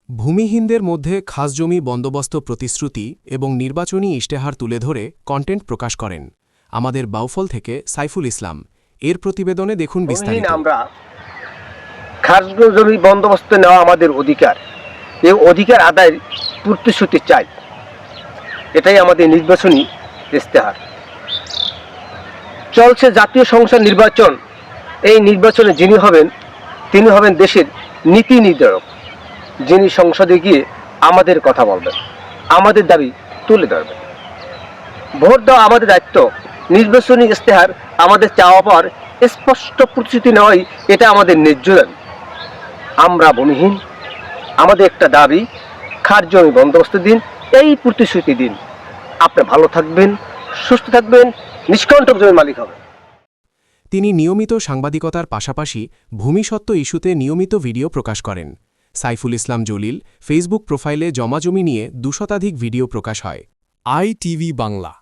ভূমিহীনদের মধ্যে খাস জমি বন্দোবস্ত প্রতিশ্রুতি এবং নির্বাচনী ইশতেহার তুলে ধরে কন্টেন্ট প্রকাশ করেন আমাদের বাউফল থেকে সাইফুল ইসলাম। এর প্রতিবেদনে দেখুন বিস্তারিত। আমরা খাস জমি বন্দোবস্ত নেওয়া আমাদের অধিকার, এই অধিকার আদায়ের প্রতিশ্রুতি চাই। এটাই আমাদের নির্বাচনী ইশতেহার। চলছে জাতীয় সংসদ নির্বাচন। এই নির্বাচনে যিনি হবেন তিনি হবেন দেশের নীতি নির্ধারক, যিনি সংসদে গিয়ে আমাদের কথা বলবেন, আমাদের দাবি তুলে ধরবেন। ভোট দেওয়া আমাদের দায়িত্ব, নির্বাচনী ইশতেহার আমাদের চাওয়া পাওয়ার স্পষ্ট প্রতিশ্রুতি নেওয়াই এটা আমাদের ন্যায্য দাবি। আমরা ভূমিহীন, আমাদের একটা দাবি, খাস জমি বন্দোবস্ত দিন, এই প্রতিশ্রুতি দিন। আপনি ভালো থাকবেন, সুস্থ থাকবেন, নিষ্কণ্টক জমির মালিক হবেন। তিনি নিয়মিত সাংবাদিকতার পাশাপাশি ভূমিসত্ত্ব ইস্যুতে নিয়মিত ভিডিও প্রকাশ করেন। সাইফুল ইসলাম জলিল ফেসবুক প্রোফাইলে জমাজমি নিয়ে ২০০ শতাধিক ভিডিও প্রকাশ হয়। ITV বাংলা।